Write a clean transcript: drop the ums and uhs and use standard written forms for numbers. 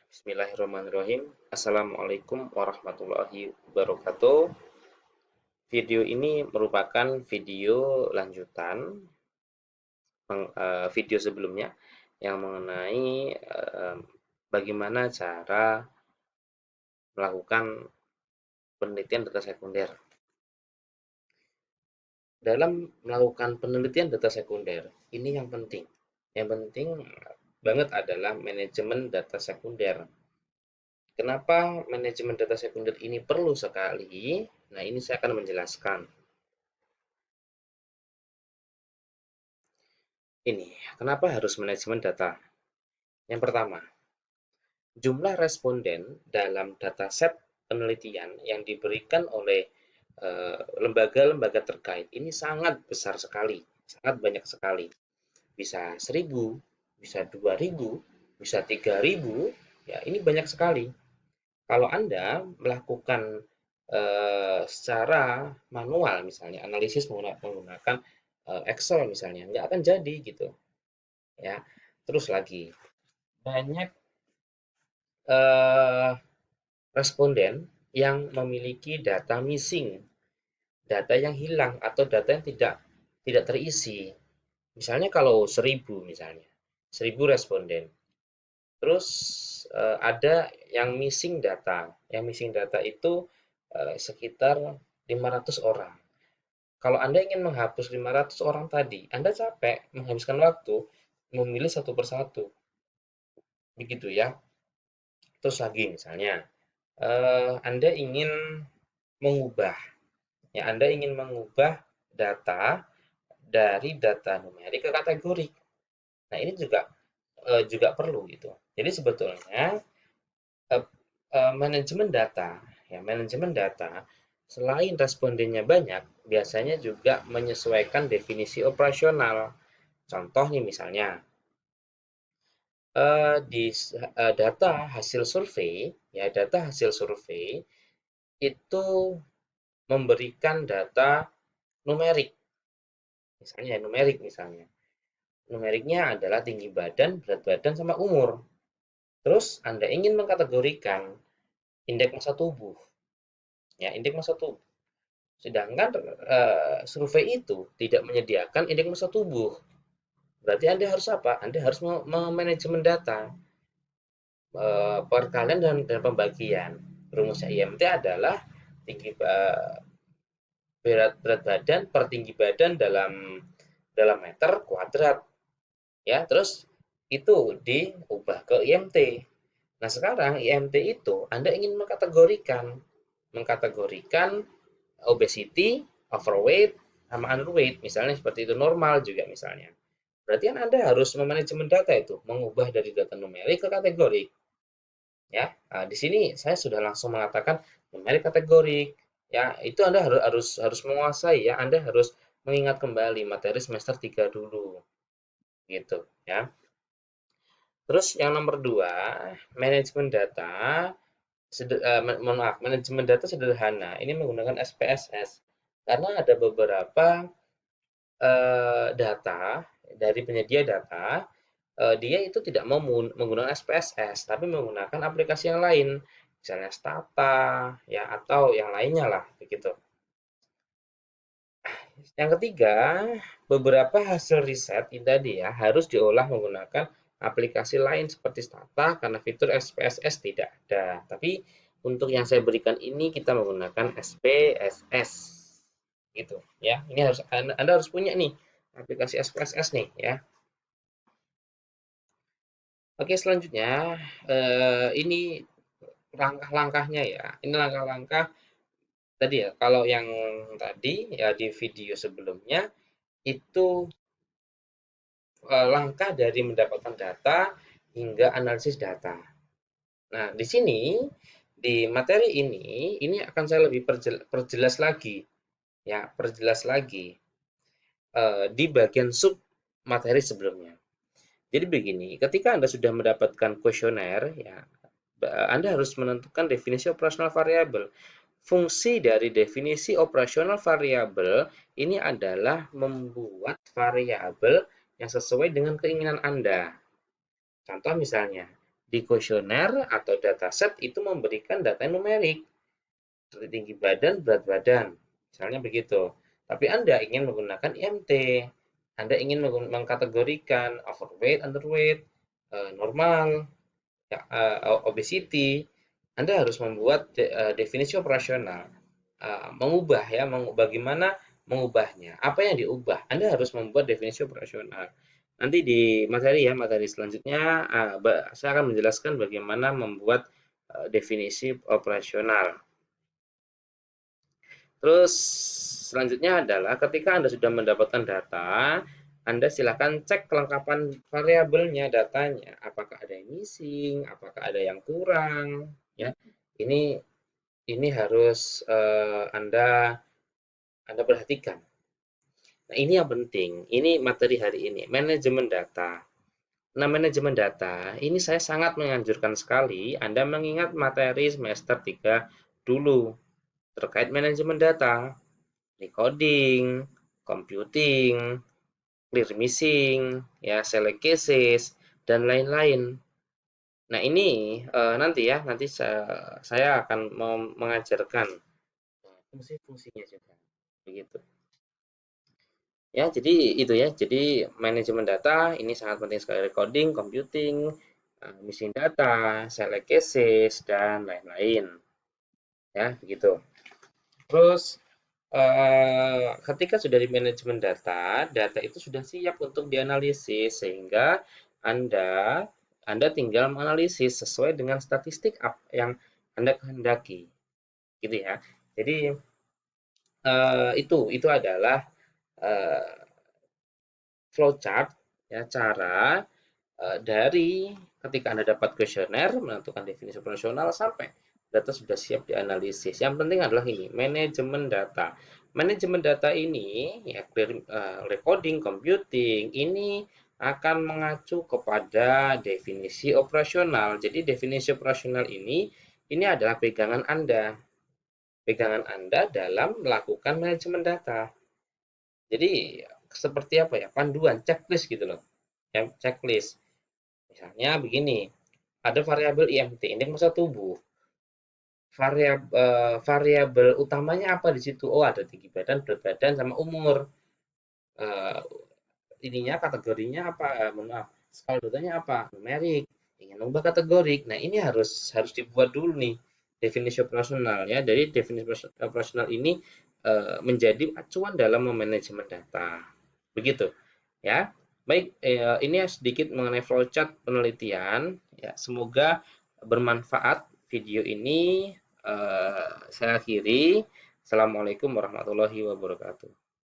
Bismillahirrahmanirrahim. Assalamualaikum warahmatullahi wabarakatuh. Video ini merupakan video lanjutan video sebelumnya yang mengenai bagaimana cara melakukan penelitian data sekunder. Dalam melakukan penelitian data sekunder, ini yang penting. Yang penting banget adalah manajemen data sekunder. Kenapa manajemen data sekunder ini perlu sekali? Nah, ini saya akan menjelaskan. Ini, kenapa harus manajemen data? Yang pertama, jumlah responden dalam dataset penelitian yang diberikan oleh lembaga-lembaga terkait ini sangat besar sekali, sangat banyak sekali. Bisa 1.000, bisa 2.000, bisa 3.000, ya ini banyak sekali. Kalau Anda melakukan secara manual, misalnya analisis menggunakan Excel misalnya, nggak akan jadi gitu, ya. Terus lagi, banyak eh, responden yang memiliki data missing, data yang hilang atau data yang tidak terisi. Misalnya kalau 1.000 misalnya, 1.000 responden. Terus ada yang missing data. Yang missing data itu sekitar 500 orang. Kalau Anda ingin menghapus 500 orang tadi, Anda capek menghabiskan waktu memilih satu persatu. Begitu ya. Terus lagi misalnya, Anda ingin mengubah, ya Anda ingin mengubah data dari data numerik ke kategori. Nah, ini juga perlu gitu. Jadi sebetulnya eh, manajemen data, ya manajemen data selain respondennya banyak, biasanya juga menyesuaikan definisi operasional. Contoh nih misalnya di data hasil survei, ya data hasil survei itu memberikan data numerik, misalnya numerik misalnya. Numeriknya adalah tinggi badan, berat badan, sama umur. Terus Anda ingin mengkategorikan indeks massa tubuh, ya indeks massa tubuh. Sedangkan survei itu tidak menyediakan indeks massa tubuh. Berarti Anda harus apa? Anda harus memanajemen data perkalian dan pembagian. Rumusnya IMT adalah tinggi berat badan per tinggi badan dalam meter kuadrat, ya. Terus itu diubah ke IMT. Nah, sekarang IMT itu Anda ingin mengkategorikan obesity, overweight, sama underweight, misalnya seperti itu, normal juga misalnya. Berarti kan Anda harus memanajemen data itu, mengubah dari data numerik ke kategori. Ya, nah, di sini saya sudah langsung mengatakan numerik kategorik. Ya, itu Anda harus menguasai, ya. Anda harus mengingat kembali materi semester 3 dulu, gitu ya. Terus yang nomor 2, manajemen data manajemen data sederhana. Ini menggunakan SPSS. Karena ada beberapa data dari penyedia data, dia itu tidak mau menggunakan SPSS, tapi menggunakan aplikasi yang lain, misalnya Stata, ya atau yang lainnya lah, begitu. Yang ketiga, beberapa hasil riset ini tadi ya harus diolah menggunakan aplikasi lain seperti Stata karena fitur SPSS tidak ada. Tapi untuk yang saya berikan ini kita menggunakan SPSS, gitu ya. Ini harus Anda harus punya nih aplikasi SPSS nih ya. Oke, selanjutnya ini langkah-langkahnya ya. Ini langkah-langkah tadi ya. Kalau yang tadi ya di video sebelumnya itu langkah dari mendapatkan data hingga analisis data. Nah, di sini di materi ini akan saya lebih perjelas lagi ya, perjelas lagi di bagian sub materi sebelumnya. Jadi begini, ketika Anda sudah mendapatkan kuesioner ya, Anda harus menentukan definisi operasional variabel. Fungsi dari definisi operasional variabel ini adalah membuat variabel yang sesuai dengan keinginan Anda. Contoh misalnya, di kuesioner atau dataset itu memberikan data numerik seperti tinggi badan, berat badan, misalnya begitu. Tapi Anda ingin menggunakan IMT, Anda ingin mengkategorikan overweight, underweight, normal, ya, obesity, Anda harus membuat definisi operasional, mengubah ya, bagaimana mengubahnya, apa yang diubah, Anda harus membuat definisi operasional. Nanti di materi selanjutnya, saya akan menjelaskan bagaimana membuat definisi operasional. Terus selanjutnya adalah ketika Anda sudah mendapatkan data, Anda silakan cek kelengkapan variabelnya, datanya, apakah ada yang missing, apakah ada yang kurang, ya. Ini harus Anda perhatikan. Nah, ini yang penting. Ini materi hari ini, manajemen data. Nah, manajemen data ini saya sangat menganjurkan sekali Anda mengingat materi semester 3 dulu terkait manajemen data, recording, computing, clear missing, ya, select cases, dan lain-lain. Nah, ini nanti saya akan mengajarkan fungsi-fungsinya juga. Begitu. Ya, jadi itu ya. Jadi manajemen data ini sangat penting sekali, recording, computing, missing data, select cases, dan lain-lain. Ya, begitu. Terus ketika sudah di manajemen data, data itu sudah siap untuk dianalisis sehingga Anda Anda tinggal menganalisis sesuai dengan statistik yang Anda kehendaki, gitu ya. Jadi itu adalah eh, flowchart ya, cara dari ketika Anda dapat kuesioner, menentukan definisi operasional sampai data sudah siap dianalisis. Yang penting adalah ini, manajemen data. Manajemen data ini, ya, recording, computing, ini akan mengacu kepada definisi operasional. Jadi definisi operasional ini adalah pegangan Anda. Pegangan Anda dalam melakukan manajemen data. Jadi seperti apa ya? Panduan, checklist gitu loh. Ya, checklist. Misalnya begini, ada variabel IMT, indeks massa tubuh. Variabel utamanya apa di situ? Oh, ada tinggi badan, berat badan, sama umur. Eh, ininya kategorinya apa? Maaf, skala datanya apa? Numerik. Ingin ubah kategori. Nah, ini harus dibuat dulu nih definisi operasional ya. Jadi definisi operasional ini menjadi acuan dalam memanajemen data. Begitu ya. Baik, ini sedikit mengenai flowchart penelitian ya. Semoga bermanfaat video ini. Saya akhiri. Assalamualaikum warahmatullahi wabarakatuh.